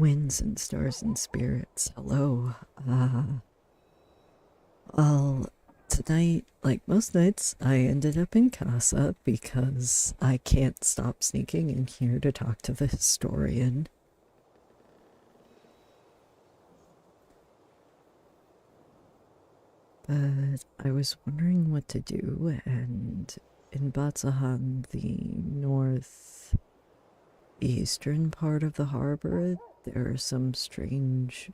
Winds and stars and spirits, hello. Well, tonight, like most nights, I ended up in casa because I can't stop sneaking in here to talk to the historian. But I was wondering what to do, and in Bat Saha, the northeastern part of the harbor, there are some strange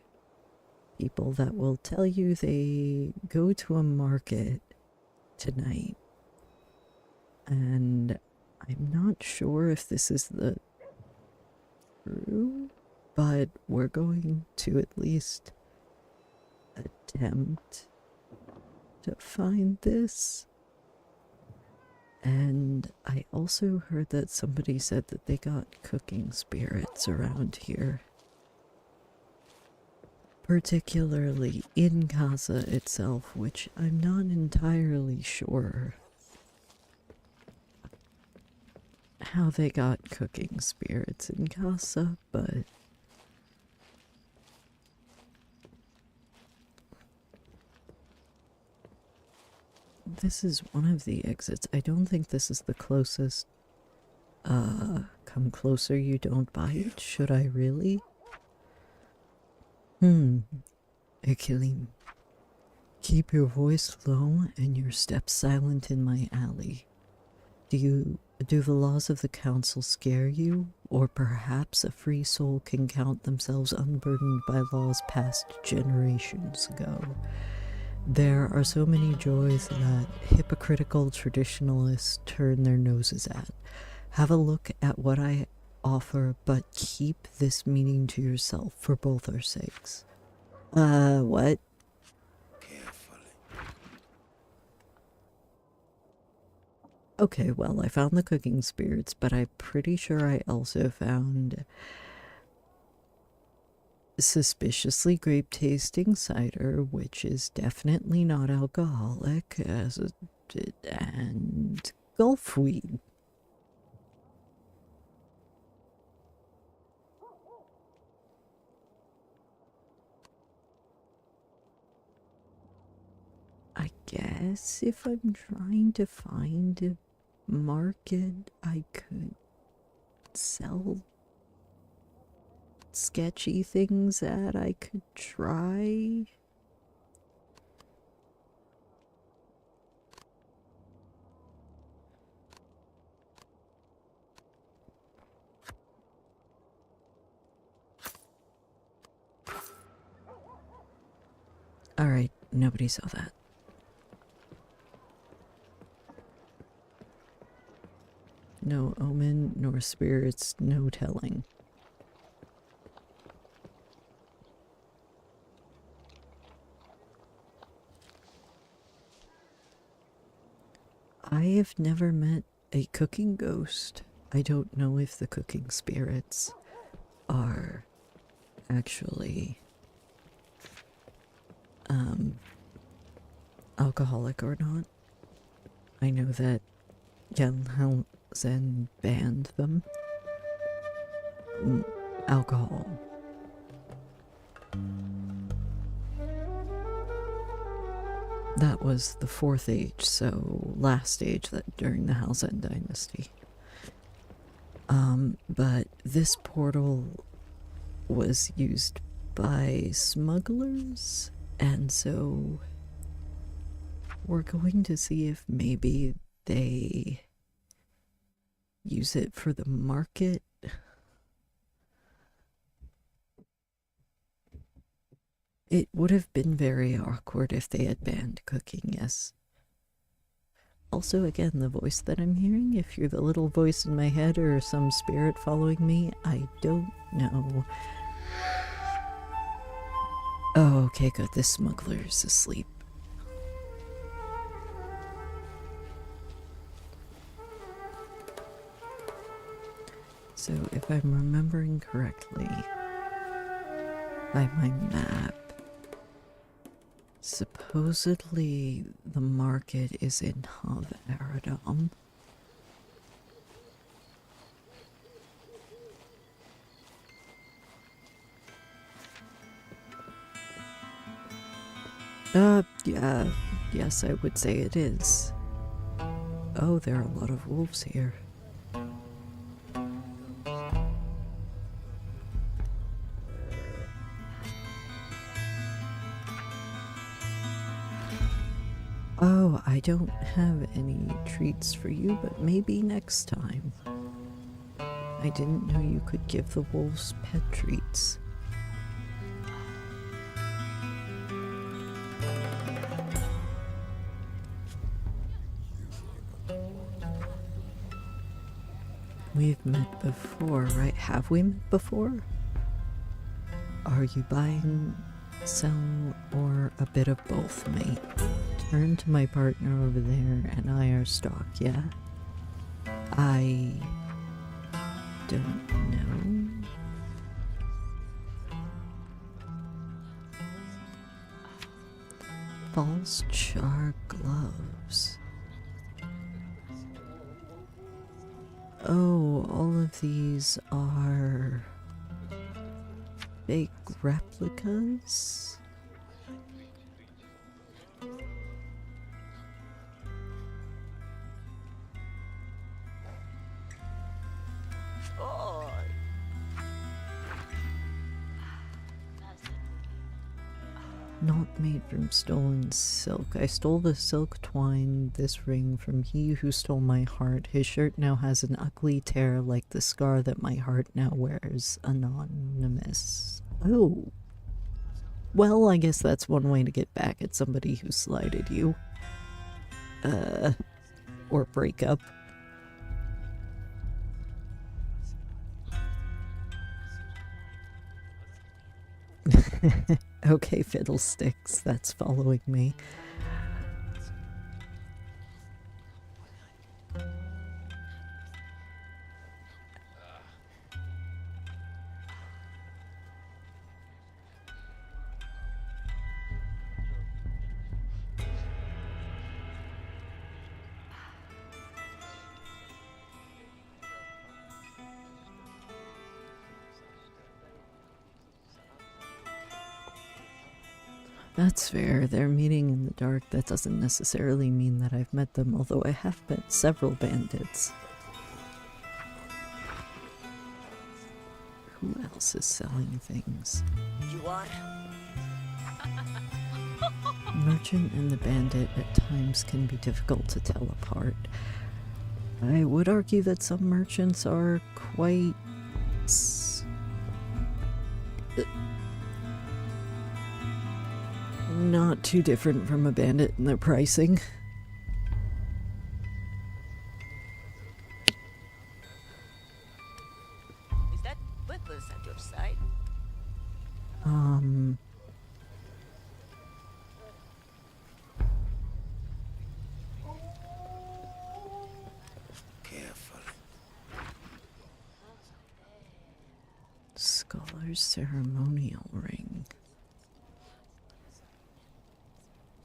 people that will tell you they go to a market tonight. And I'm not sure if this is the true, but we're going to at least attempt to find this. And I also heard that somebody said that they got cooking spirits around here. Particularly in casa itself, which I'm not entirely sure how they got cooking spirits in casa, but this is one of the exits. I don't think this is the closest. Come closer, you don't bite. Should I really? Khelim, keep your voice low and your steps silent in my alley. Do the laws of the council scare you? Or perhaps a free soul can count themselves unburdened by laws passed generations ago? There are so many joys that hypocritical traditionalists turn their noses at. Have a look at what I offer, but keep this meaning to yourself for both our sakes. What? Carefully. Okay, well, I found the cooking spirits, but I'm pretty sure I also found suspiciously grape tasting cider, which is definitely not alcoholic, and Gulf weed. I guess if I'm trying to find a market I could sell sketchy things at, I could try. Alright, nobody saw that. No omen, nor spirits, no telling. I have never met a cooking ghost. I don't know if the cooking spirits are actually alcoholic or not. I know that Zen banned them. Alcohol. That was the fourth age, so last age that during the Halzen dynasty. But this portal was used by smugglers, and so we're going to see if maybe they use it for the market. It would have been very awkward if they had banned cooking, yes. Also, again, the voice that I'm hearing, if you're the little voice in my head or some spirit following me, I don't know. Oh, okay, good. This smuggler is asleep. So, if I'm remembering correctly, by my map, supposedly the market is in Hav-Aradam. Yeah, yes, I would say it is. Oh, there are a lot of wolves here. Oh, I don't have any treats for you, but maybe next time. I didn't know you could give the wolves pet treats. We've met before, right? Have we met before? Are you buying, sell, or a bit of both, mate? Turn to my partner over there and I are stock, yeah? I don't know. False char gloves. Oh, all of these are fake replicas? Not made from stolen silk. I stole the silk twine, this ring, from he who stole my heart. His shirt now has an ugly tear like the scar that my heart now wears. Anonymous. Oh. Well, I guess that's one way to get back at somebody who slighted you. Or break up. Okay, fiddlesticks, that's following me. That's fair. They're meeting in the dark. That doesn't necessarily mean that I've met them, although I have met several bandits. Who else is selling things? You are? Merchant and the bandit at times can be difficult to tell apart. I would argue that some merchants are quite not too different from a bandit in their pricing. Is that weapons at your side? Careful. Scholar's ceremonial ring.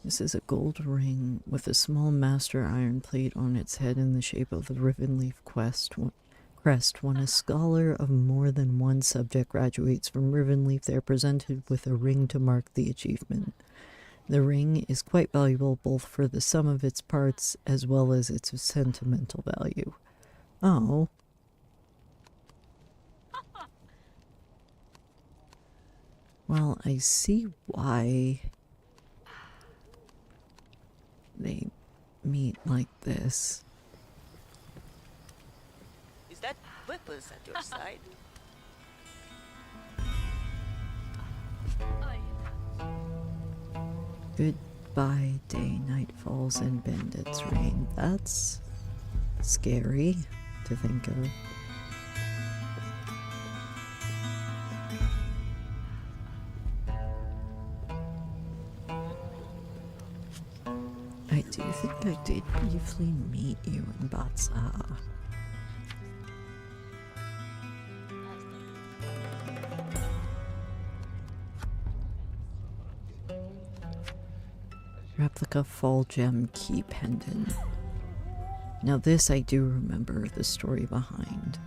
This is a gold ring with a small master iron plate on its head in the shape of the Rivenleaf crest. When a scholar of more than one subject graduates from Rivenleaf, they are presented with a ring to mark the achievement. The ring is quite valuable both for the sum of its parts as well as its sentimental value. Oh. Well, I see why they meet like this. Is that weapons at your side? Goodbye, day, night falls, and bandits reign. That's scary to think of. I do think I did briefly meet you in Bat Saha. Replica fall gem key pendant. Now this I do remember the story behind.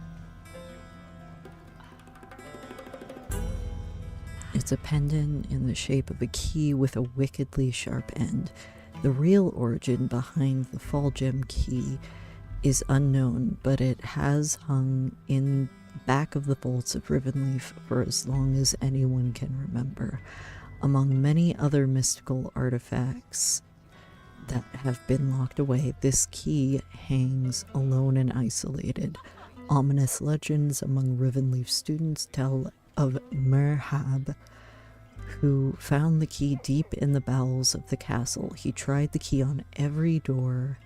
It It's a pendant in the shape of a key with a wickedly sharp end. The real origin behind the fall gem key is unknown, but it has hung in back of the vaults of Rivenleaf for as long as anyone can remember. Among many other mystical artifacts that have been locked away, this key hangs alone and isolated. Ominous legends among Rivenleaf students tell of Merhab, who found the key deep in the bowels of the castle. He tried the key on every door,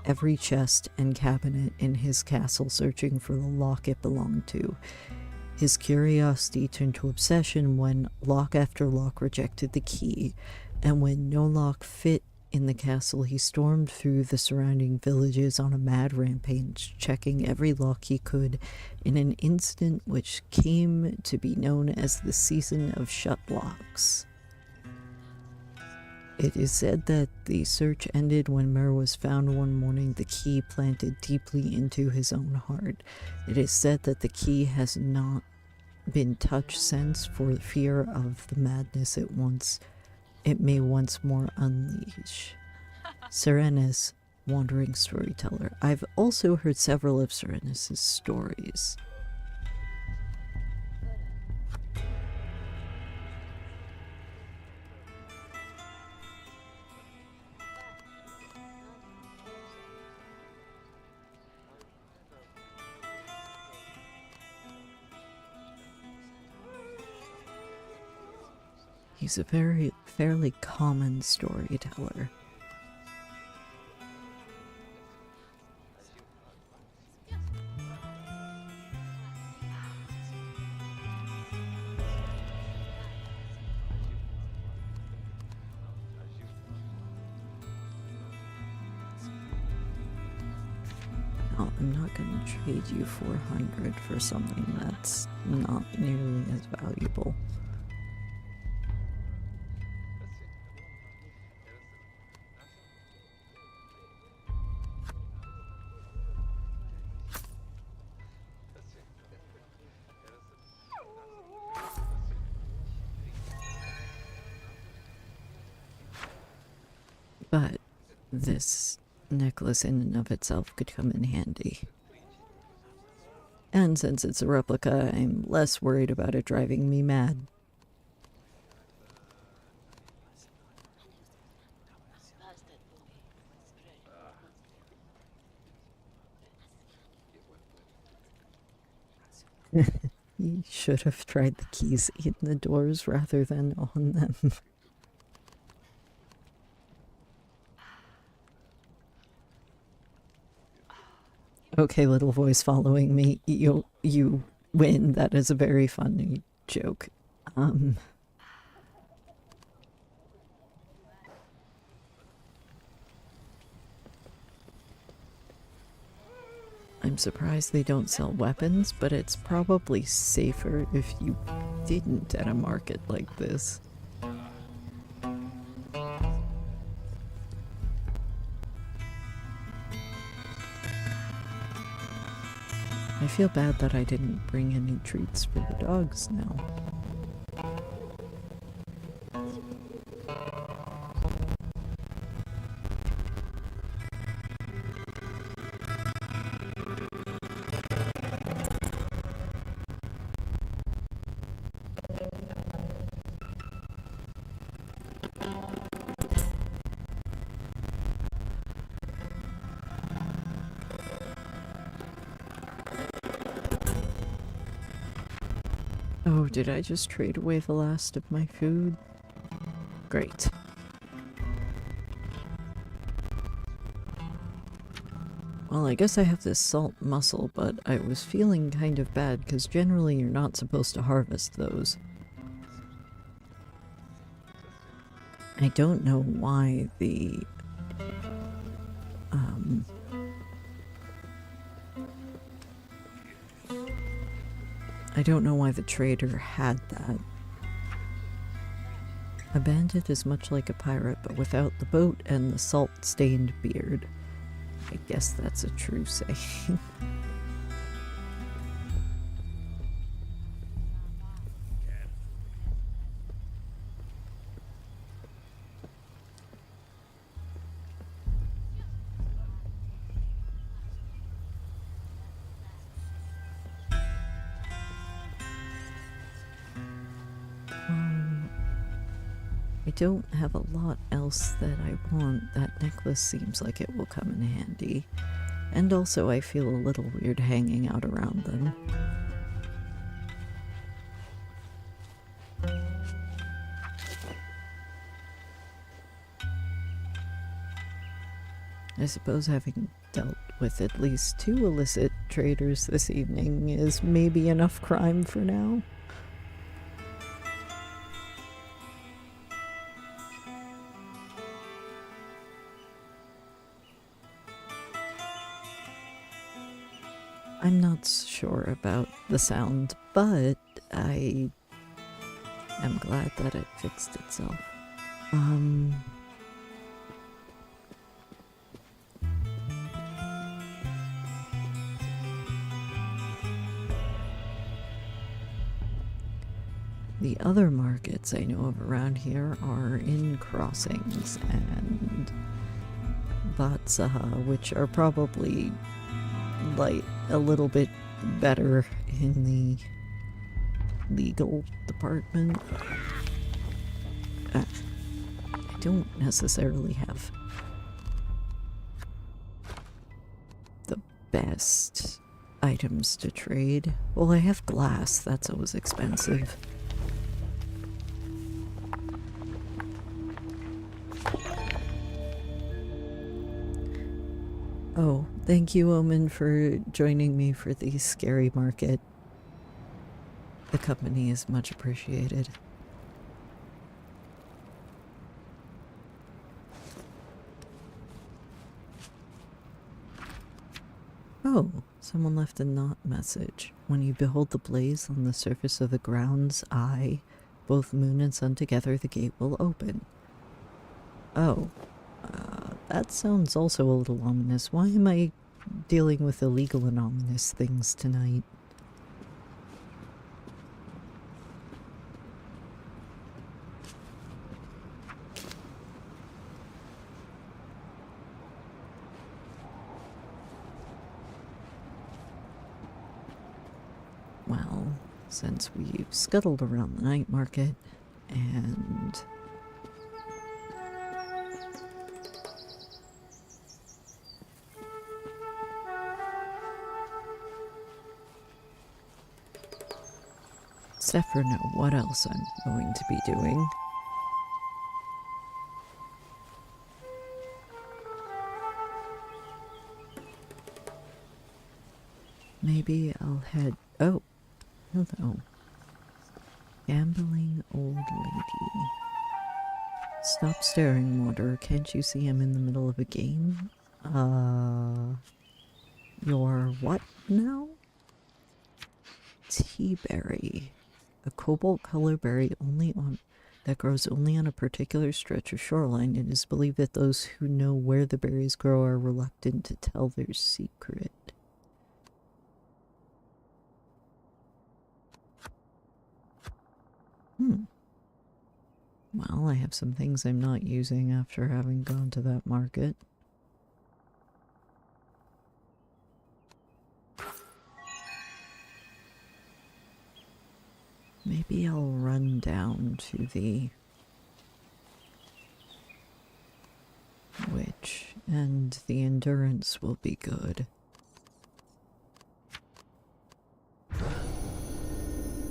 every chest and cabinet in his castle, searching for the lock it belonged to. His curiosity turned to obsession when lock after lock rejected the key, and when no lock fit in the castle, he stormed through the surrounding villages on a mad rampage, checking every lock he could in an incident which came to be known as the Season of Shut Locks. It is said that the search ended when Mer was found one morning, the key planted deeply into his own heart. It is said that the key has not been touched since for fear of the madness it may once more unleash. Serenis, wandering storyteller. I've also heard several of Serenis' stories. He's a fairly common storyteller. No, I'm not going to trade you 400 for something that's not nearly as valuable. But this necklace in and of itself could come in handy. And since it's a replica, I'm less worried about it driving me mad. You should have tried the keys in the doors rather than on them. Okay, little voice following me, you win. That is a very funny joke. I'm surprised they don't sell weapons, but it's probably safer if you didn't at a market like this. I feel bad that I didn't bring any treats for the dogs now. Oh, did I just trade away the last of my food? Great. Well, I guess I have this salt mussel, but I was feeling kind of bad because generally you're not supposed to harvest those. I don't know why the trader had that. A bandit is much like a pirate, but without the boat and the salt-stained beard. I guess that's a true saying. don't have a lot else that I want. That necklace seems like it will come in handy. And also I feel a little weird hanging out around them. I suppose having dealt with at least 2 illicit traders this evening is maybe enough crime for now. I'm not sure about the sound, but I am glad that it fixed itself. The other markets I know of around here are in Crossings and Bat Saha, which are probably like a little bit better in the legal department. I don't necessarily have the best items to trade. Well, I have glass, that's always expensive. Oh, thank you, Omen, for joining me for the scary market. The company is much appreciated. Oh, someone left a not message. When you behold the blaze on the surface of the ground's eye, both moon and sun together, the gate will open. Oh. That sounds also a little ominous. Why am I dealing with illegal and ominous things tonight? Well, since we've scuttled around the night market and except for know what else I'm going to be doing. Maybe I'll head... Oh, hello. Gambling old lady. Stop staring, Water. Can't you see I'm in the middle of a game? You're what now? Tea berry. A cobalt color berry that grows only on a particular stretch of shoreline. It is believed that those who know where the berries grow are reluctant to tell their secret. Well, I have some things I'm not using after having gone to that market. Maybe I'll run down to the witch, and the endurance will be good.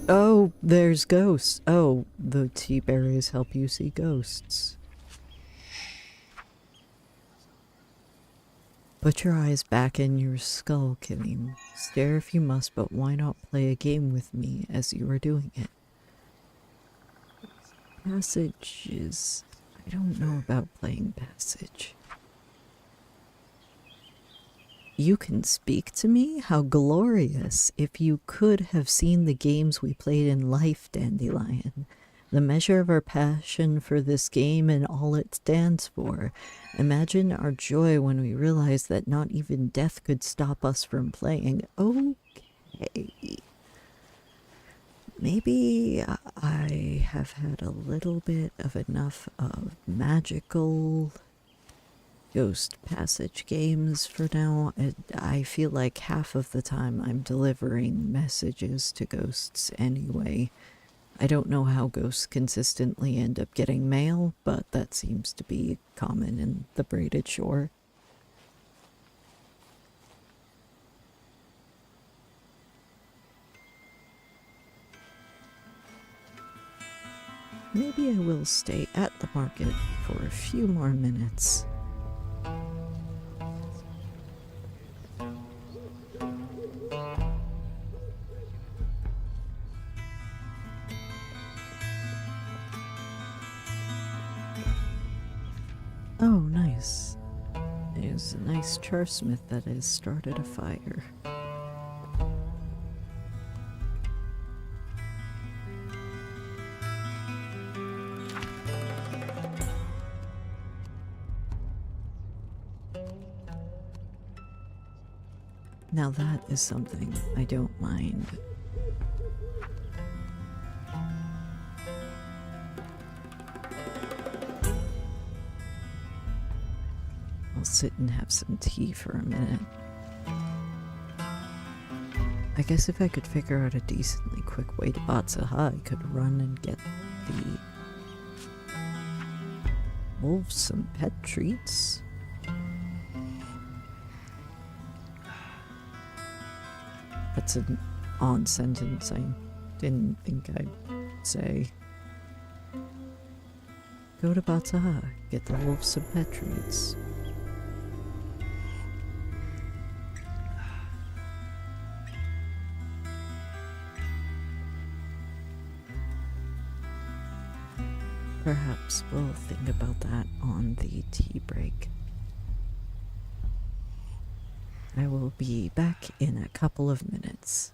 Oh, there's ghosts. Oh, the tea berries help you see ghosts. Put your eyes back in your skull, Khelim. Stare if you must, but why not play a game with me as you are doing it? Passage is... I don't know about playing Passage. You can speak to me? How glorious! If you could have seen the games we played in life, Dandelion. The measure of our passion for this game and all it stands for. Imagine our joy when we realized that not even death could stop us from playing. Okay. Maybe I have had a little bit of enough of magical ghost passage games for now. I feel like half of the time I'm delivering messages to ghosts anyway. I don't know how ghosts consistently end up getting mail, but that seems to be common in the Braided Shore. Maybe I will stay at the market for a few more minutes. Oh, nice. There's a nice charsmith that has started a fire. Now that is something I don't mind. I'll sit and have some tea for a minute. I guess if I could figure out a decently quick way to Bat Saha, I could run and get the wolves some pet treats. That's an odd sentence I didn't think I'd say. Go to Bat Saha, get the wolves some pet treats. Perhaps we'll think about that on the tea break. I will be back in a couple of minutes.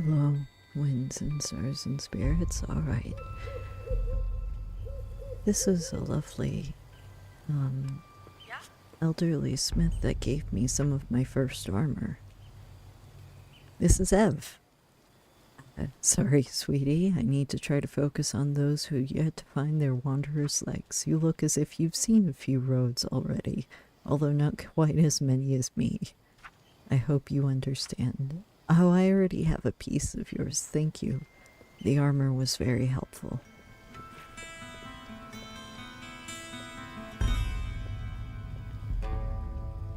Hello, winds and stars and spirits. Alright. This is a lovely, elderly smith that gave me some of my first armor. This is Ev. Sorry, sweetie. I need to try to focus on those who yet to find their wanderer's legs. You look as if you've seen a few roads already, although not quite as many as me. I hope you understand. Oh, I already have a piece of yours. Thank you. The armor was very helpful.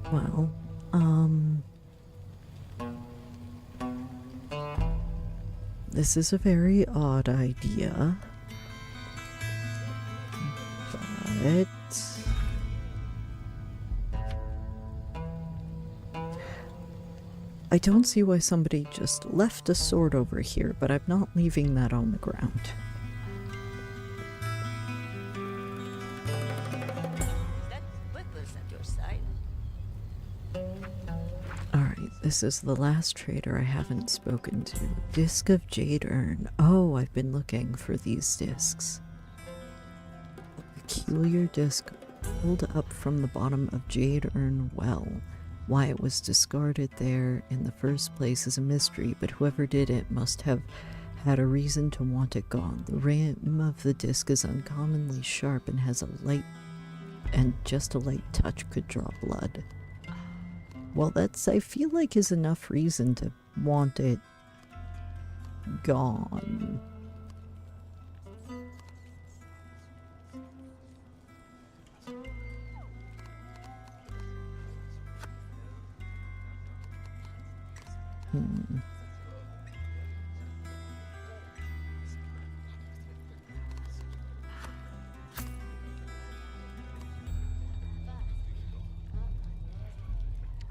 Well, this is a very odd idea, but I don't see why somebody just left a sword over here, but I'm not leaving that on the ground. Is that weapons at your side? Alright, this is the last trader I haven't spoken to. Disc of Jade Urn. Oh, I've been looking for these discs. A peculiar disc pulled up from the bottom of Jade Urn well. Why it was discarded there in the first place is a mystery, but whoever did it must have had a reason to want it gone. The rim of the disc is uncommonly sharp and has a light, and just a light touch could draw blood. Well, that's, I feel like, is enough reason to want it gone.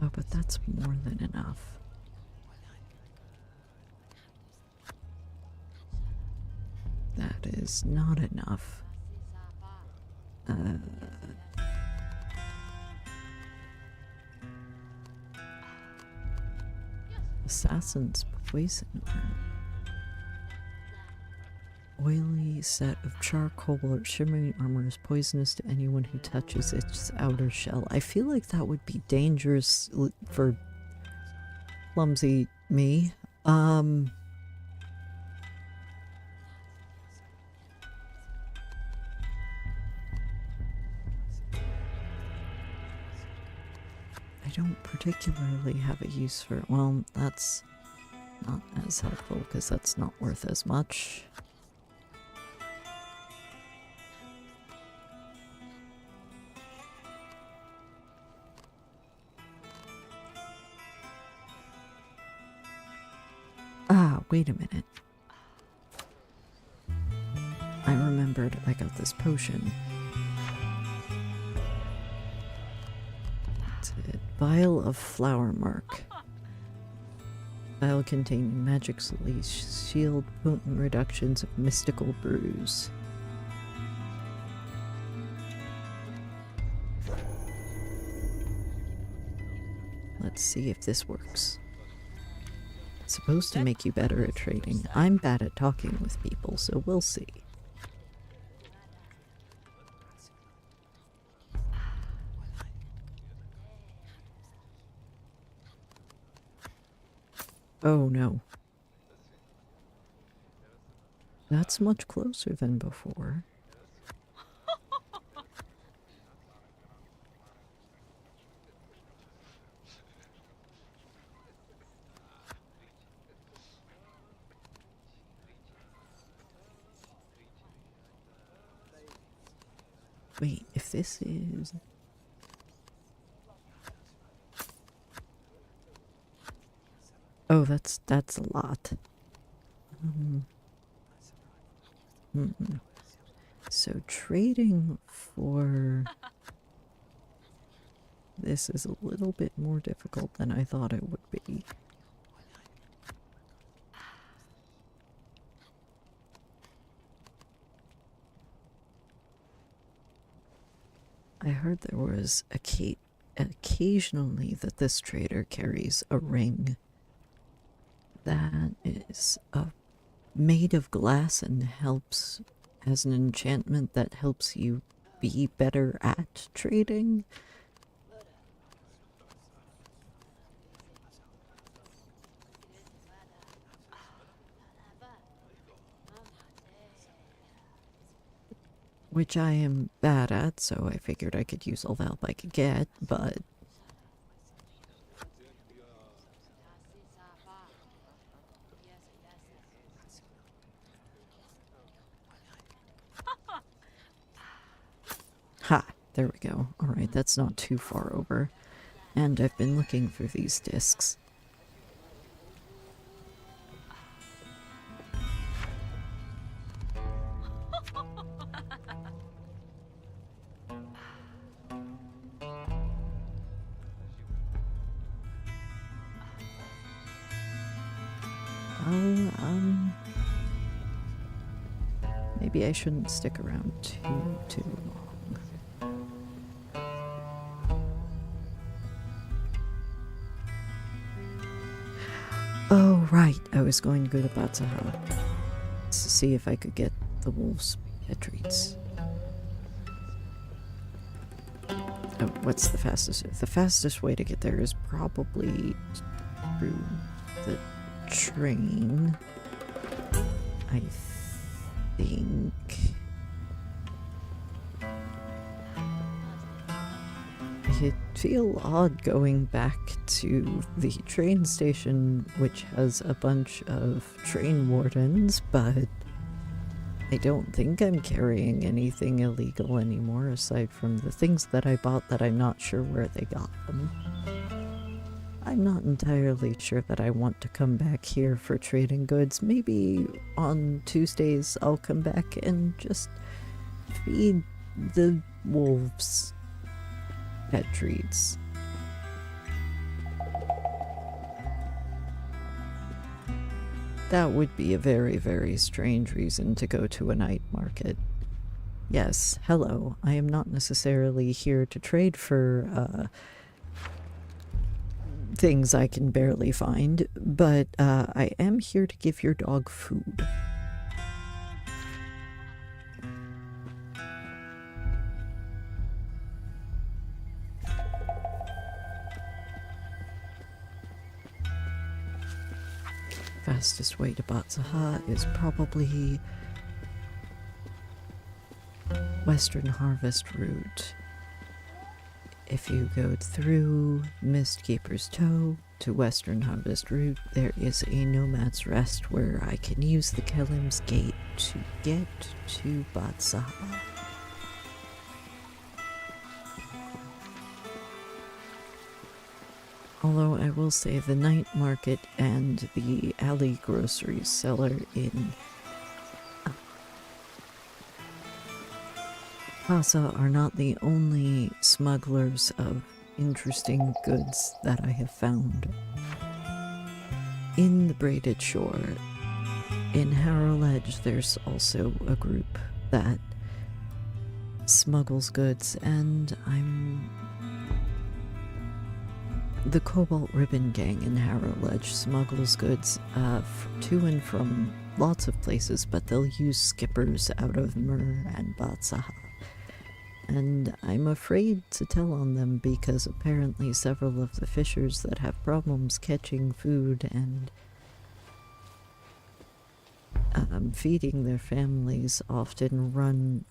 Oh, but that's more than enough. That is not enough. Assassin's Poison. Oily set of charcoal or shimmering armor is poisonous to anyone who touches its outer shell. I feel like that would be dangerous for clumsy me. I don't particularly have a use for it. Well, that's not as helpful because that's not worth as much. Ah, wait a minute. I remembered I got this potion. That's it. Vial of Flower Mark. Vial containing magically sealed potent reductions of mystical brews. Let's see if this works. It's supposed to make you better at trading. I'm bad at talking with people, so we'll see. Oh no. That's much closer than before. Wait, if this is... Oh, that's a lot. So trading for this is a little bit more difficult than I thought it would be. I heard there was occasionally that this trader carries a ring. That is made of glass and helps as an enchantment that helps you be better at trading. Which I am bad at, so I figured I could use all the help I could get, but ha! There we go. Alright, that's not too far over. And I've been looking for these discs. Maybe I shouldn't stick around too long. Oh, right. I was going to go to Bat Saha to see if I could get the wolves' pet treats. Oh, what's the fastest? The fastest way to get there is probably through the train. I think. It'd feel odd going back to the train station, which has a bunch of train wardens, but I don't think I'm carrying anything illegal anymore, aside from the things that I bought that I'm not sure where they got them. I'm not entirely sure that I want to come back here for trading goods. Maybe on Tuesdays I'll come back and just feed the wolves pet treats. That would be a very, very strange reason to go to a night market. Yes, hello. I am not necessarily here to trade for things I can barely find, but I am here to give your dog food. Fastest way to Bat Saha is probably Western Harvest route. If you go through Mistkeeper's Toe to Western Harvest route, there is a Nomad's Rest where I can use the Khelim's Gate to get to Bat Saha. Although I will say the night market and the alley grocery seller in Casa are not the only smugglers of interesting goods that I have found. In the Braided Shore, in Harrow Edge, there's also a group that smuggles goods, and the Cobalt Ribbon Gang in Harrow Edge smuggles goods to and from lots of places, but they'll use skippers out of Mur and Bat Saha. And I'm afraid to tell on them because apparently several of the fishers that have problems catching food and feeding their families often run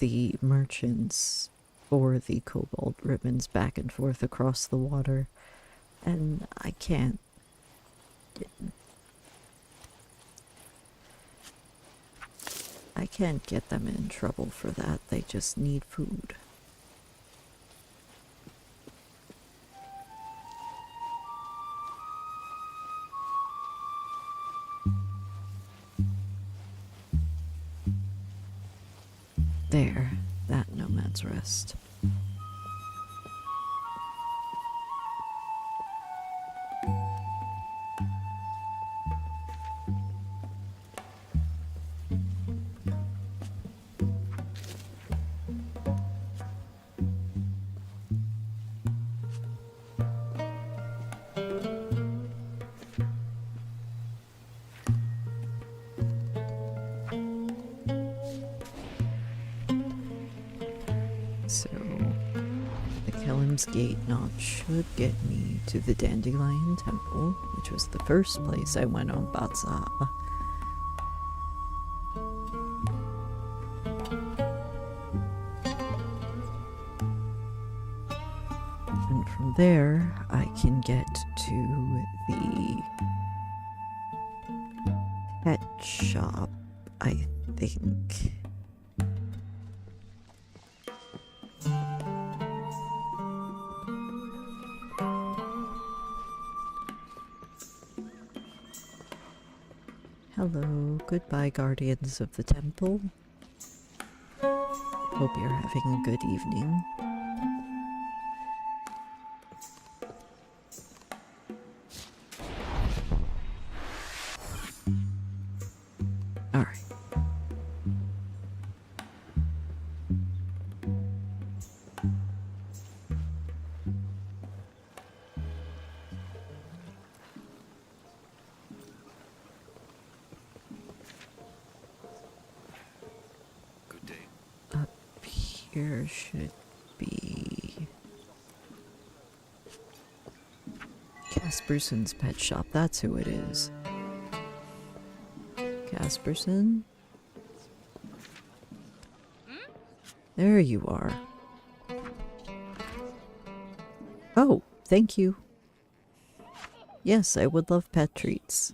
the merchants for the cobalt ribbons back and forth across the water, and I can't get them in trouble for that. They just need food. There, that Nomad's Rest. Khelim's gate knot should get me to the Dandelion Temple, which was the first place I went on Bat Saha. And from there, I can get to the pet shop, I think. Hello, goodbye, guardians of the temple. Hope you're having a good evening. Alright. Good day. Up here should be Casperson's pet shop. That's who it is. Casperson? There you are. Oh, thank you. Yes, I would love pet treats.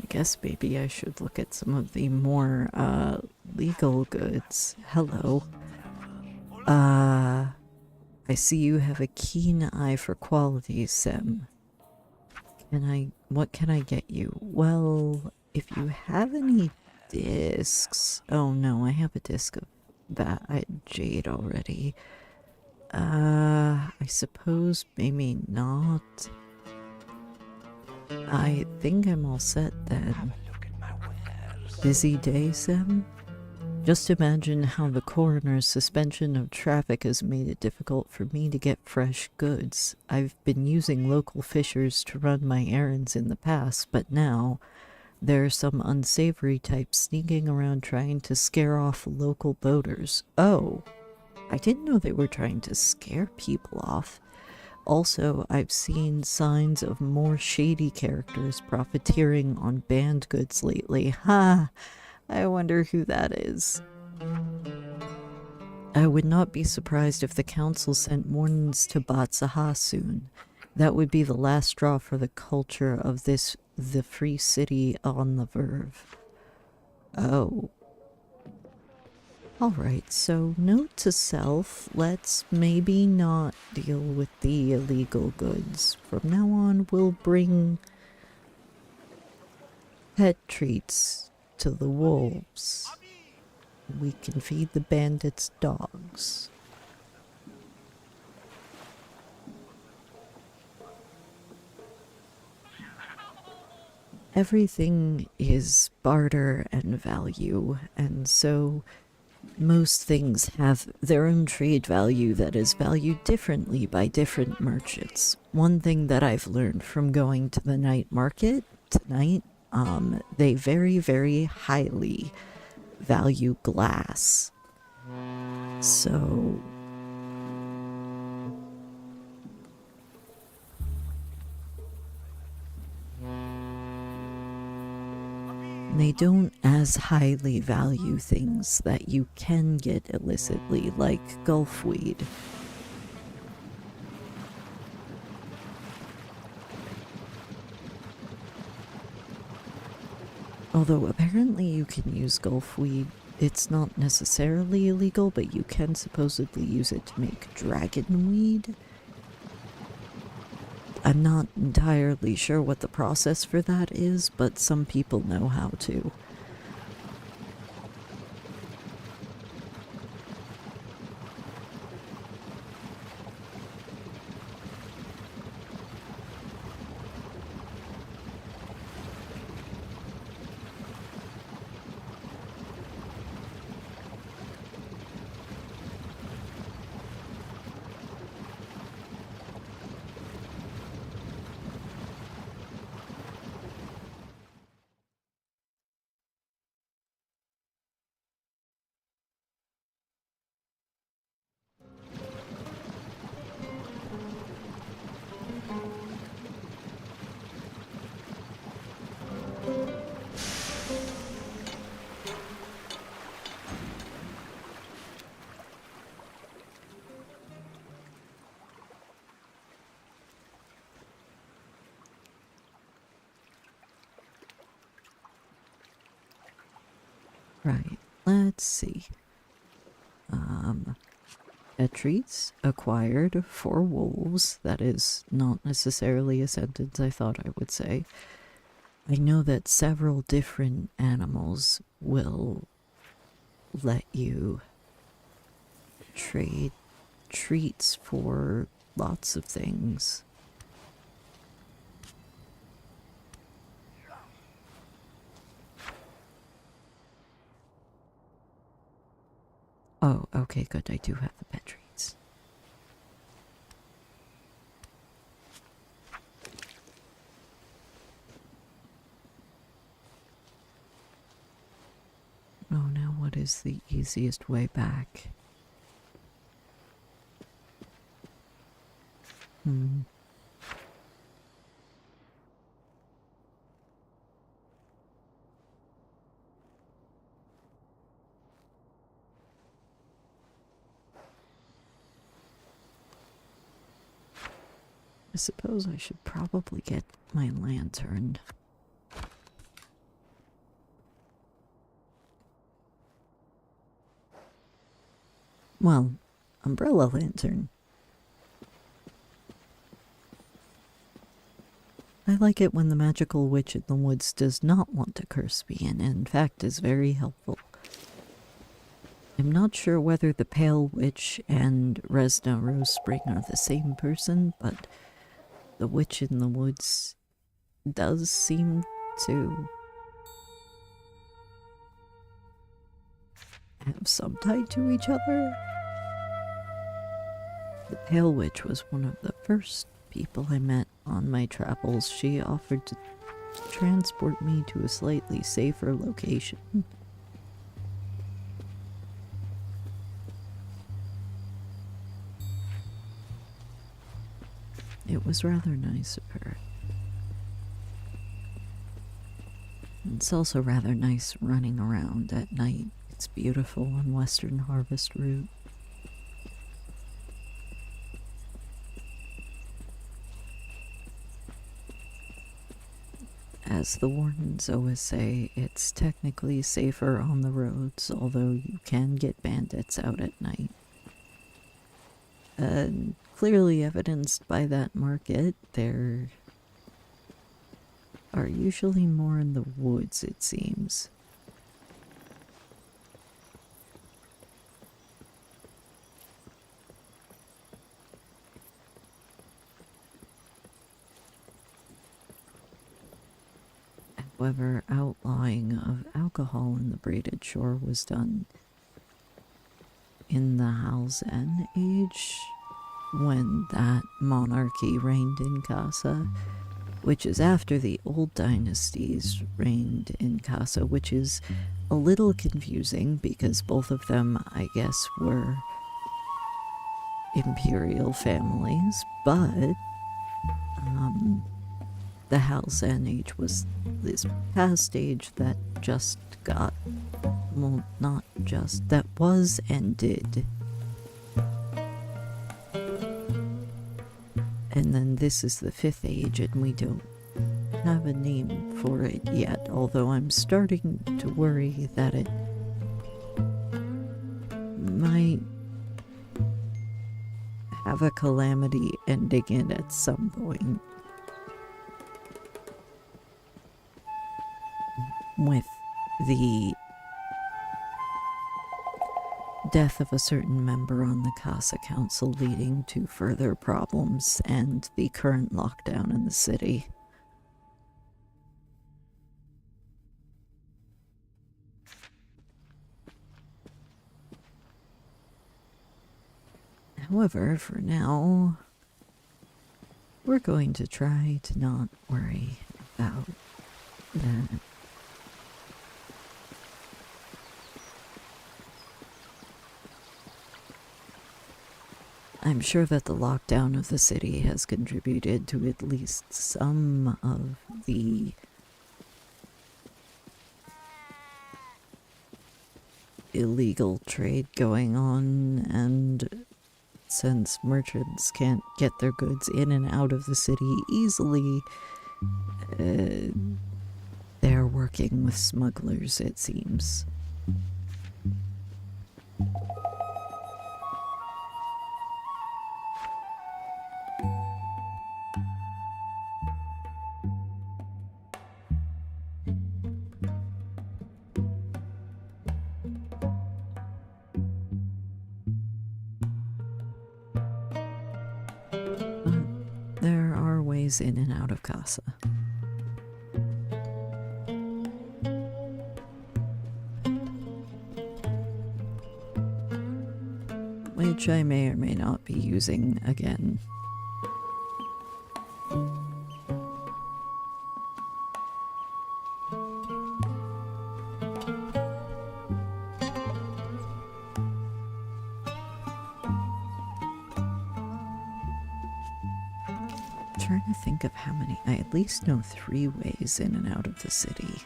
I guess maybe I should look at some of the more legal goods. Hello. I see you have a keen eye for quality, Sem. What can I get you? Well, if you have any discs. Oh no, I have a disc of that jade already. I suppose maybe not. I think I'm all set then. Busy day, Sem? Just imagine how the coroner's suspension of traffic has made it difficult for me to get fresh goods. I've been using local fishers to run my errands in the past, but now there are some unsavory types sneaking around trying to scare off local boaters. Oh, I didn't know they were trying to scare people off. Also, I've seen signs of more shady characters profiteering on banned goods lately. Ha! I wonder who that is. I would not be surprised if the council sent wardens to Bat Saha soon. That would be the last straw for the culture of the free city on the verve. Oh. Alright, so note to self, let's maybe not deal with the illegal goods. From now on, we'll bring pet treats to the wolves. We can feed the bandits dogs. Everything is barter and value, and so most things have their own trade value that is valued differently by different merchants. One thing that I've learned from going to the night market tonight, they very, very highly value glass. So they don't as highly value things that you can get illicitly, like gulfweed. Although apparently you can use gulf weed. It's not necessarily illegal, but you can supposedly use it to make dragon weed. I'm not entirely sure what the process for that is, but some people know how to. Right, let's see. Pet treats acquired for wolves. That is not necessarily a sentence I thought I would say. I know that several different animals will let you trade treats for lots of things. Oh, okay, good. I do have the pet treats. Oh, now what is the easiest way back? I suppose I should probably get my lantern. Well, umbrella lantern. I like it when the magical witch in the woods does not want to curse me and in fact is very helpful. I'm not sure whether the Pale Witch and Resna Rosespring are the same person, but the witch in the woods does seem to have some tie to each other. The Pale Witch was one of the first people I met on my travels. She offered to transport me to a slightly safer location. It was rather nice of her. It's also rather nice running around at night. It's beautiful on Western Harvest Route. As the wardens always say, it's technically safer on the roads, although you can get bandits out at night. Clearly evidenced by that market, there are usually more in the woods, it seems. However, outlawing of alcohol in the Braided Shore was done in the Halzen Age, when that monarchy reigned in Casa, which is after the old dynasties reigned in Casa, which is a little confusing because both of them, I guess, were imperial families, but the Halzen Age was this past age that just got, well, not just, that was ended. And then this is the 5th age, and we don't have a name for it yet, although I'm starting to worry that it might have a calamity ending in at some point. With the death of a certain member on the Casa Council leading to further problems and the current lockdown in the city. However, for now, we're going to try to not worry about that. I'm sure that the lockdown of the city has contributed to at least some of the illegal trade going on, and since merchants can't get their goods in and out of the city easily, they're working with smugglers, it seems. There are ways in and out of Casa. Which I may or may not be using again. Trying to think of how many. I at least know 3 ways in and out of the city.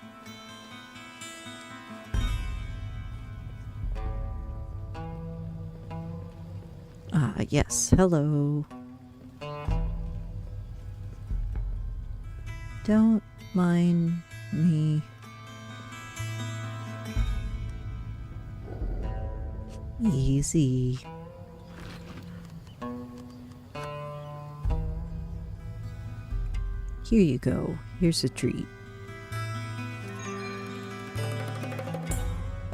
Yes, hello. Don't mind me. Easy. Here you go. Here's a treat.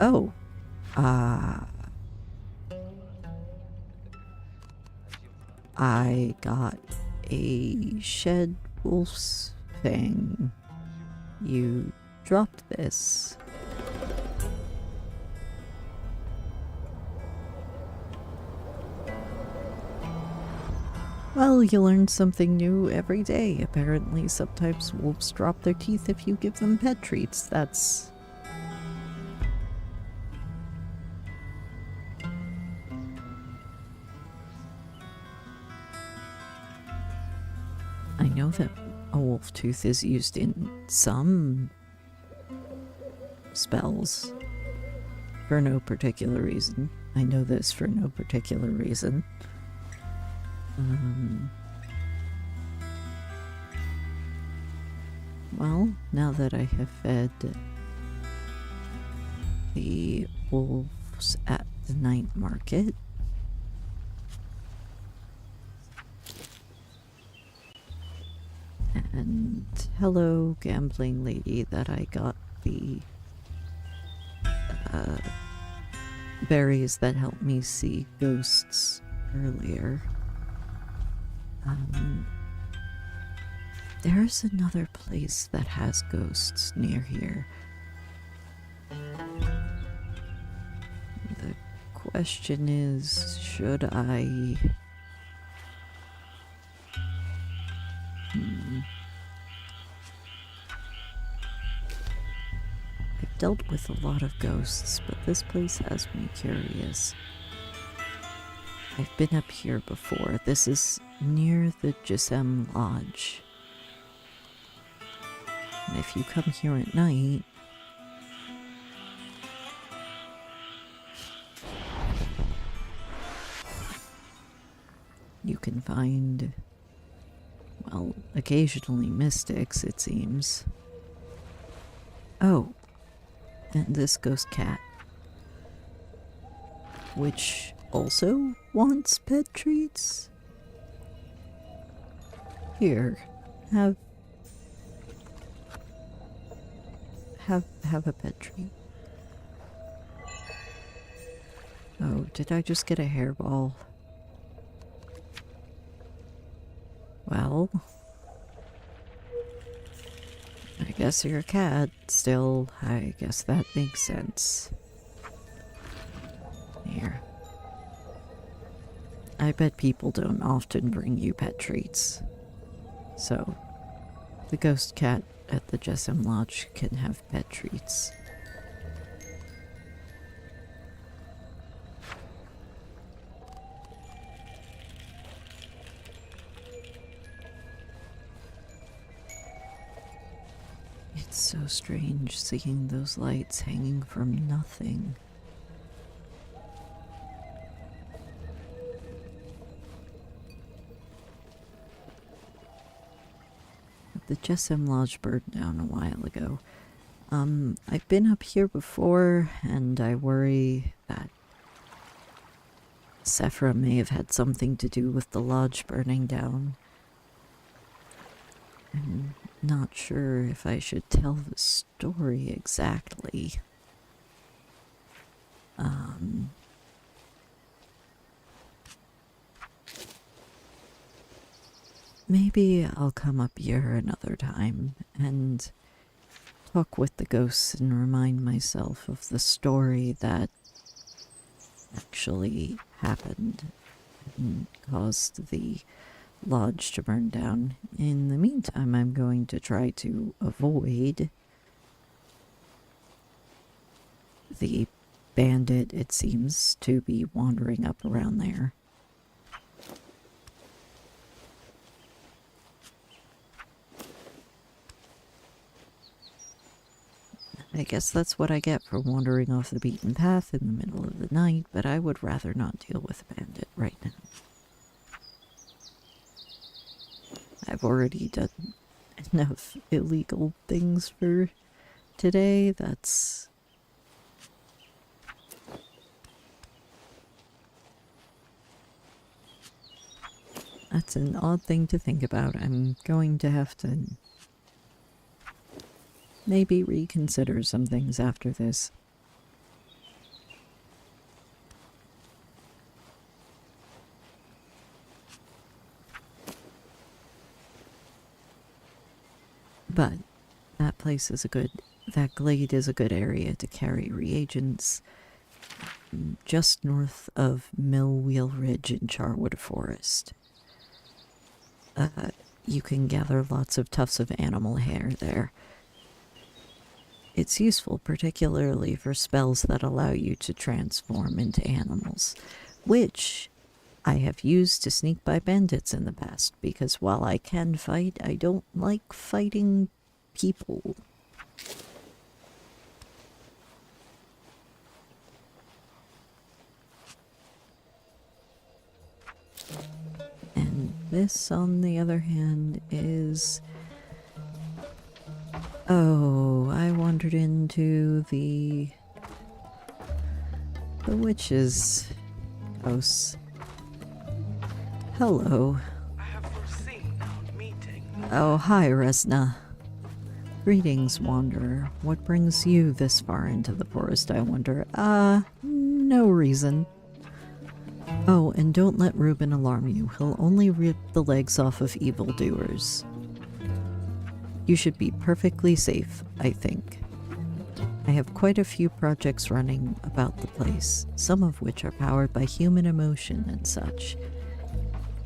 Oh. I got a shed wolf's fang. You dropped this. Well, you learn something new every day. Apparently, sometimes wolves drop their teeth if you give them pet treats. That's... I know that a wolf tooth is used in some spells for no particular reason. I know this for no particular reason. Well, now that I have fed the wolves at the night market, and hello, gambling lady that I got the berries that helped me see ghosts earlier. There's another place that has ghosts near here. The question is, should I... I've dealt with a lot of ghosts, but this place has me curious. I've been up here before. This is near the Gisem Lodge. And if you come here at night, you can find, well, a occasionally mystics, it seems. Oh, and this ghost cat, which also wants pet treats. Here, have a pet treat. Oh, did I just get a hairball? Well, I guess you're a cat. Still, I guess that makes sense. Here. I bet people don't often bring you pet treats. So, the ghost cat at the Jessam Lodge can have pet treats. It's so strange seeing those lights hanging from nothing. The Jessam Lodge burned down a while ago. I've been up here before, and I worry that Sephra may have had something to do with the lodge burning down. I'm not sure if I should tell the story exactly. Maybe I'll come up here another time and talk with the ghosts and remind myself of the story that actually happened and caused the lodge to burn down. In the meantime, I'm going to try to avoid the bandit, it seems to be wandering up around there. I guess that's what I get for wandering off the beaten path in the middle of the night, but I would rather not deal with a bandit right now. I've already done enough illegal things for today. That's an odd thing to think about. I'm going to have to maybe reconsider some things after this. But that place is that glade is a good area to carry reagents. Just north of Millwheel Ridge in Charwood Forest. You can gather lots of tufts of animal hair there. It's useful particularly for spells that allow you to transform into animals, which I have used to sneak by bandits in the past, because while I can fight, I don't like fighting people. And this, on the other hand, is... Oh, I wandered into the witch's house. Hello. I have foreseen our meeting. Oh, hi, Resna. Greetings, wanderer. What brings you this far into the forest, I wonder? No reason. Oh, and don't let Reuben alarm you. He'll only rip the legs off of evildoers. You should be perfectly safe, I think. I have quite a few projects running about the place, some of which are powered by human emotion and such.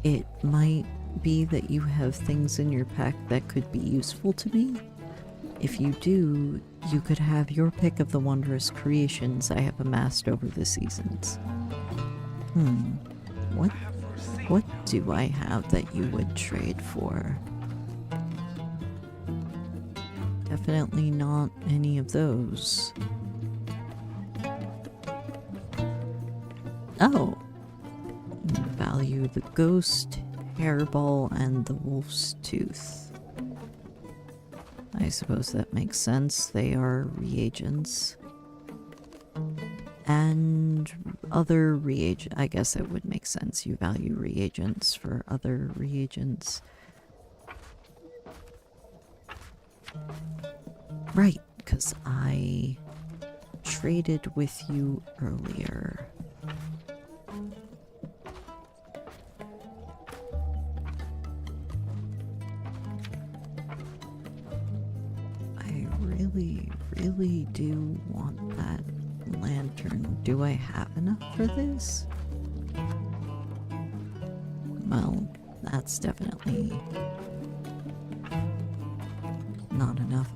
It might be that you have things in your pack that could be useful to me. If you do, you could have your pick of the wondrous creations I have amassed over the seasons. What do I have that you would trade for? Definitely not any of those. Oh. Value the ghost, hairball, and the wolf's tooth. I suppose that makes sense. They are reagents. And other reagent, I guess it would make sense. You value reagents for other reagents. Right, because I traded with you earlier. I really do want that lantern. Do I have enough for this? Well, that's definitely not enough.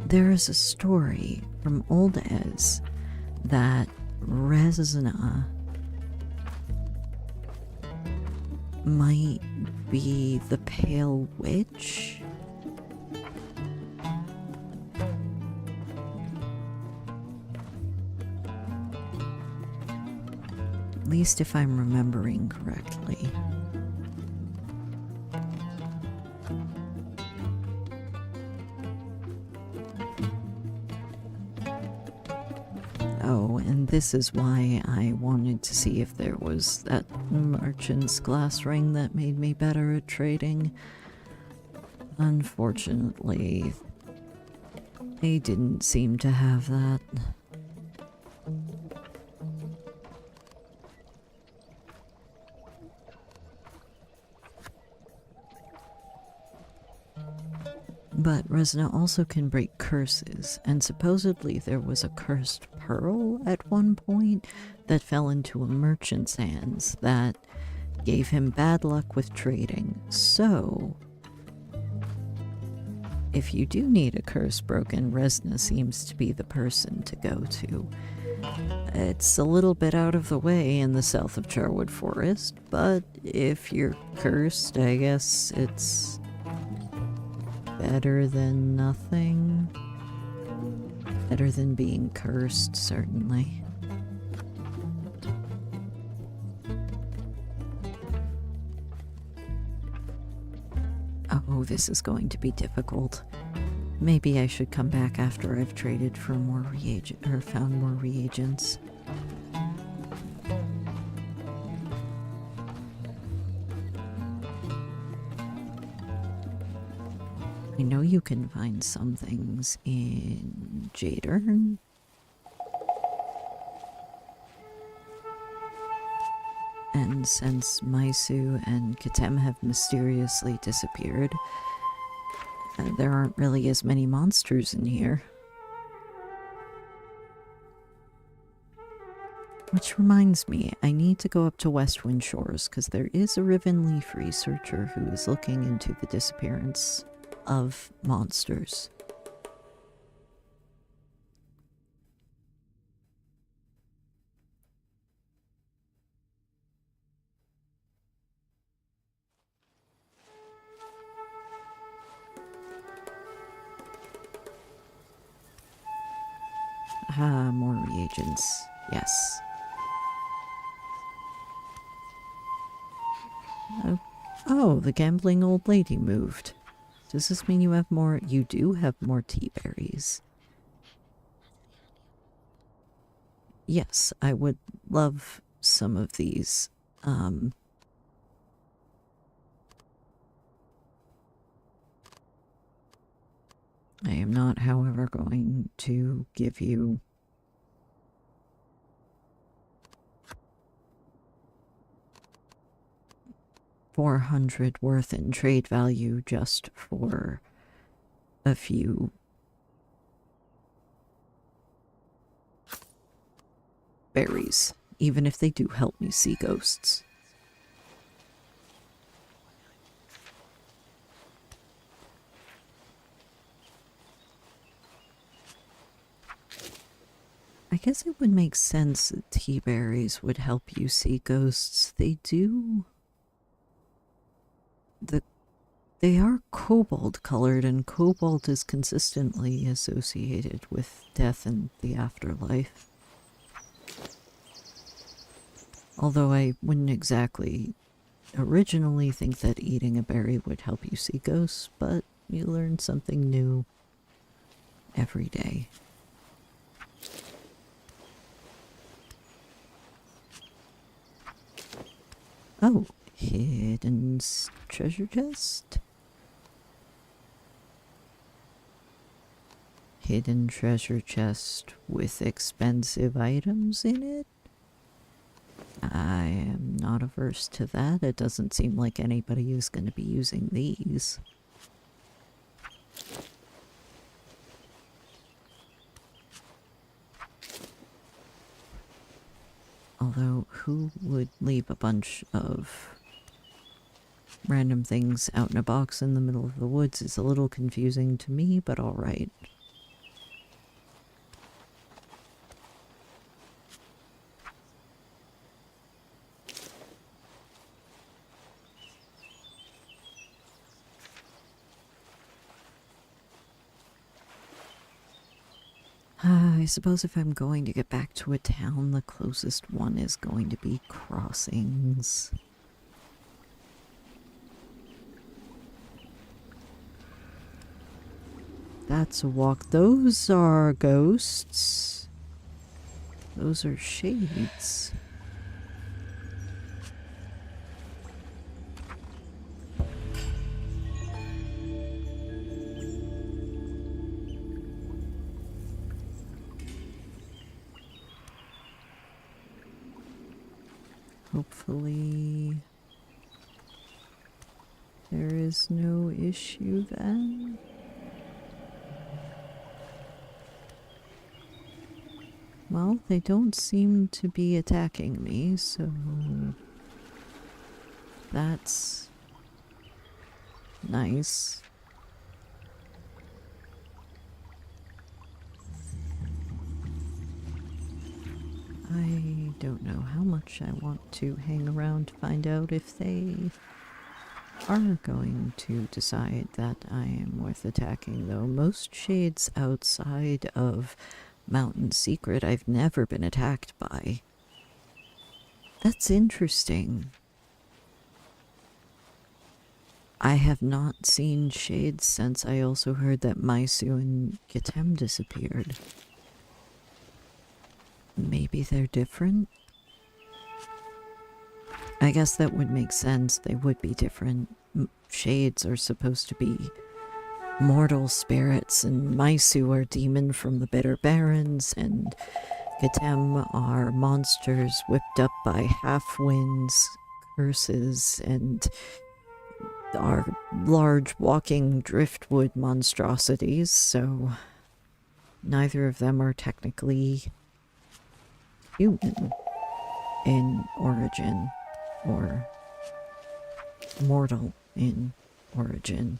There is a story from Old Ez that Resna might be the Pale Witch. At least if I'm remembering correctly. Oh, and this is why I wanted to see if there was that merchant's glass ring that made me better at trading. Unfortunately, they didn't seem to have that. But Resna also can break curses, and supposedly there was a cursed pearl at one point that fell into a merchant's hands that gave him bad luck with trading. So, if you do need a curse broken, Resna seems to be the person to go to. It's a little bit out of the way in the south of Charwood Forest, but if you're cursed, I guess it's better than nothing. Better than being cursed, certainly. Oh, this is going to be difficult. Maybe I should come back after I've traded for more reagent or found more reagents. I know you can find some things in Jadern. And since Maisu and Khelim have mysteriously disappeared, there aren't really as many monsters in here. Which reminds me, I need to go up to Westwind Shores, because there is a Riven Leaf researcher who is looking into the disappearance of monsters. Ah, more reagents. Yes. Oh, the gambling old lady moved. Does this mean you have more? You do have more tea berries. Yes, I would love some of these. I am not, however, going to give you $400 worth in trade value just for a few berries, even if they do help me see ghosts. I guess it would make sense that tea berries would help you see ghosts. They do. They are cobalt colored, and cobalt is consistently associated with death and the afterlife. Although I wouldn't exactly originally think that eating a berry would help you see ghosts, but you learn something new every day. Oh, hidden treasure chest? Hidden treasure chest with expensive items in it? I am not averse to that. It doesn't seem like anybody is going to be using these. Although, who would leave a bunch of random things out in a box in the middle of the woods is a little confusing to me, but alright. I suppose if I'm going to get back to a town, the closest one is going to be Crossings. That's a walk. Those are ghosts. Those are shades. Hopefully there is no issue then. Well, they don't seem to be attacking me, so that's nice. I don't know how much I want to hang around to find out if they are going to decide that I am worth attacking, though. Most shades outside of Mountain Secret I've never been attacked by. That's interesting. I have not seen shades since I also heard that Maisu and Khelim disappeared. Maybe they're different? I guess that would make sense. They would be different. Shades are supposed to be mortal spirits, and Maisu are demon from the Bitter Barrens, and Khelim are monsters whipped up by half-winds, curses, and are large walking driftwood monstrosities, so neither of them are technically human in origin, or mortal in origin.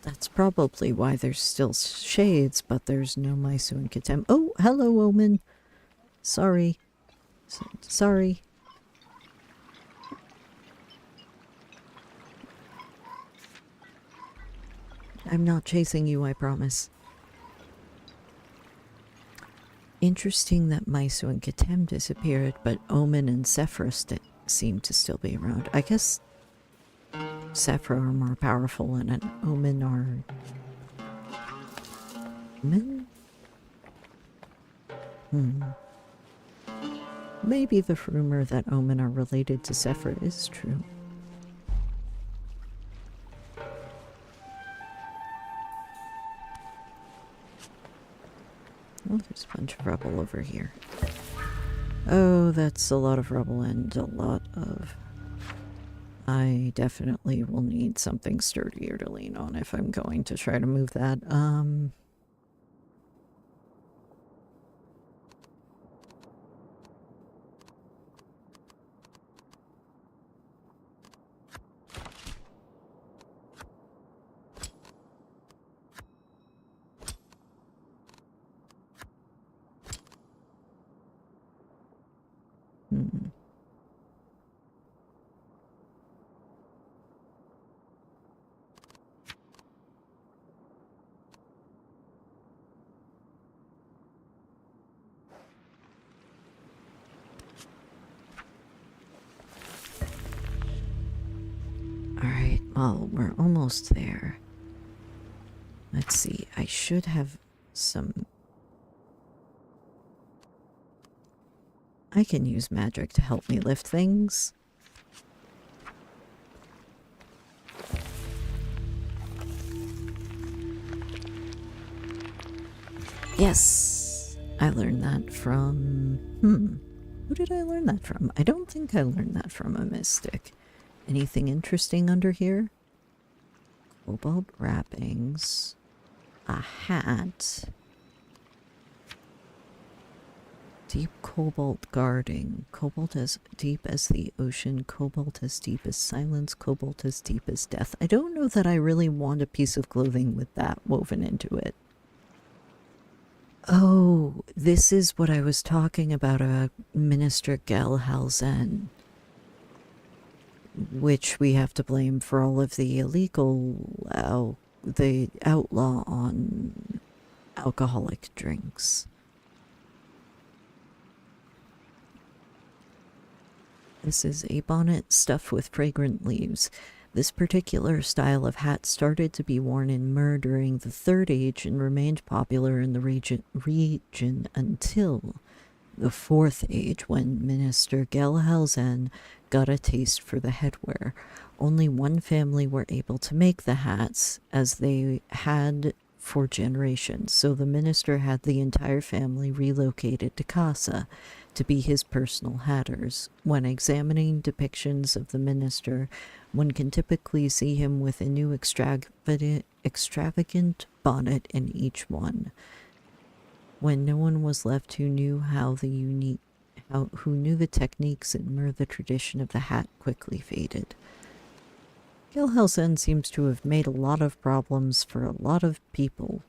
That's probably why there's still shades, but there's no Maisu and Khelim. Oh, hello, Omen. Sorry. Sorry. I'm not chasing you, I promise. Interesting that Maisu and Khelim disappeared, but Omen and Sephiroth seem to still be around. I guess Sephiroth are more powerful and an Omen are... Omen? Maybe the rumor that Omen are related to Sephiroth is true. Oh, there's a bunch of rubble over here. Oh, that's a lot of rubble and a lot of... I definitely will need something sturdier to lean on if I'm going to try to move that. Oh, we're almost there. Let's see, I should have some... I can use magic to help me lift things. Yes! I learned that from... Who did I learn that from? I don't think I learned that from a mystic. Anything interesting under here? Cobalt wrappings. A hat. Deep cobalt guarding. Cobalt as deep as the ocean. Cobalt as deep as silence. Cobalt as deep as death. I don't know that I really want a piece of clothing with that woven into it. Oh, this is what I was talking about, Minister Gelhalzen, which we have to blame for all of the illegal, the outlaw on alcoholic drinks. This is a bonnet stuffed with fragrant leaves. This particular style of hat started to be worn in Mur during the Third Age and remained popular in the region until the Fourth Age, when Minister Gelhalzen got a taste for the headwear. Only one family were able to make the hats, as they had for generations, so the minister had the entire family relocated to Casa to be his personal hatters. When examining depictions of the minister, one can typically see him with a new extravagant bonnet in each one. When no one was left who knew who knew the techniques in Mur, the tradition of the hat quickly faded. Gelhalzen seems to have made a lot of problems for a lot of people.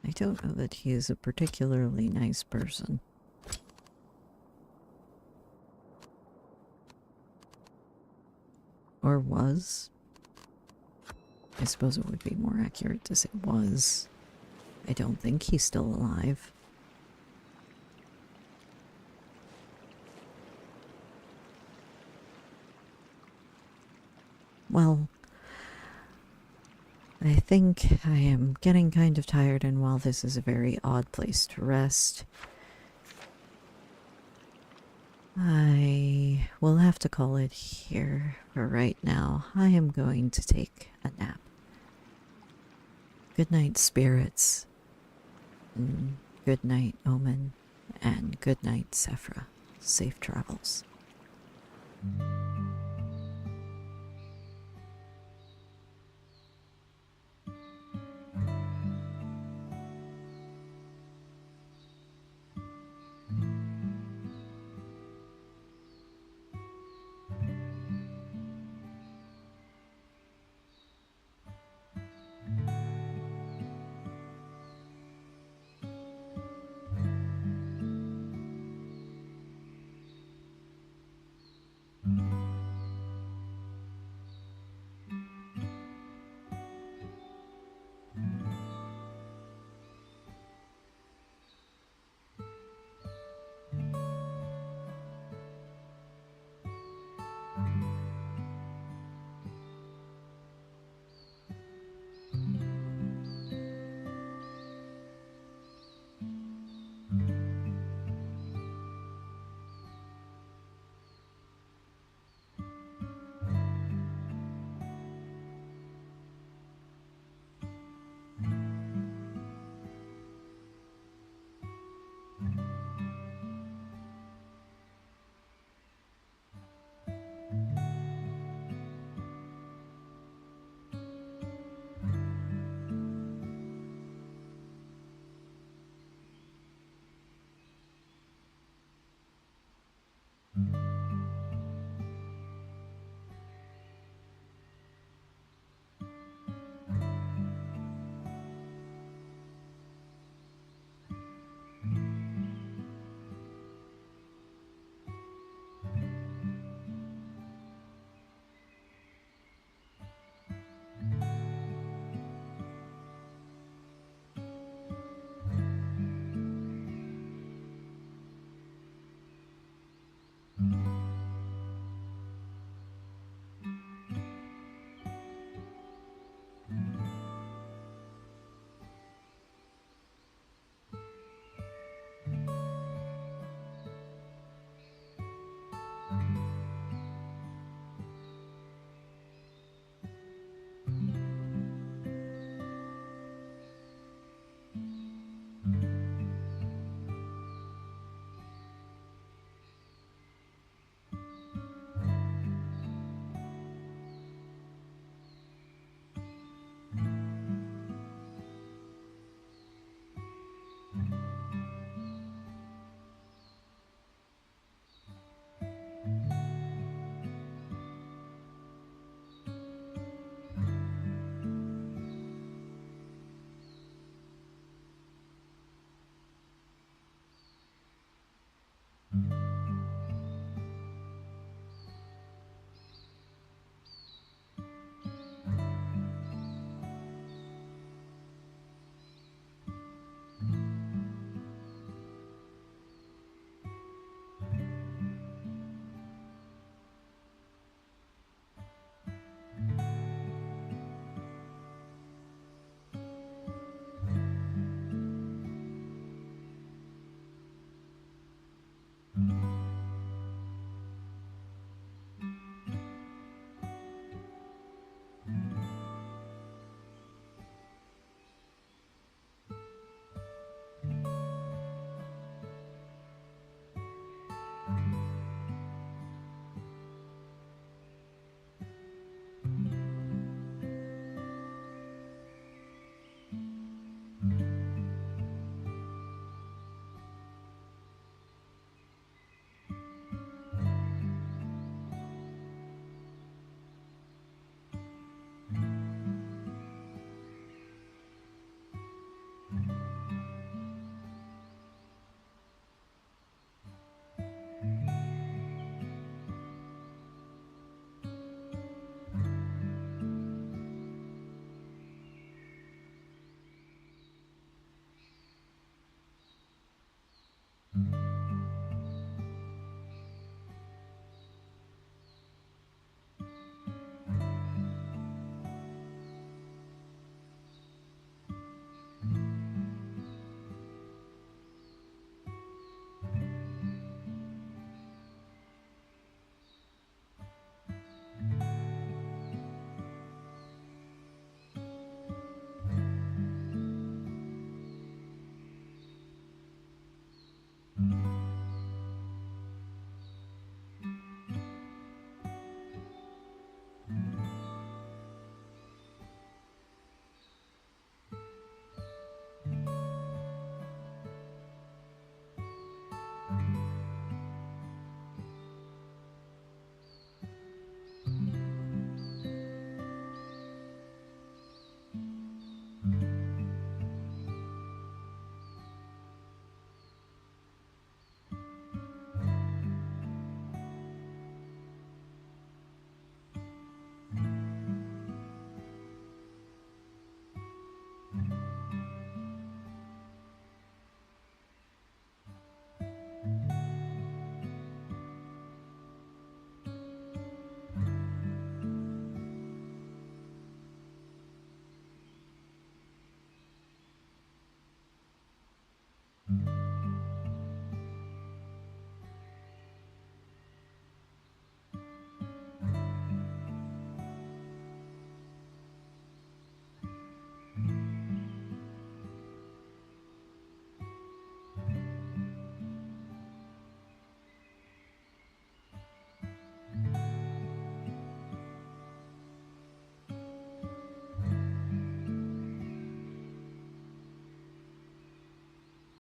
I don't know that he is a particularly nice person. Or was. I suppose it would be more accurate to say was. I don't think he's still alive. Well, I think I am getting kind of tired, and while this is a very odd place to rest, I will have to call it here for right now. I am going to take a nap. Good night, spirits. And good night, Omen. And good night, Sephra. Safe travels.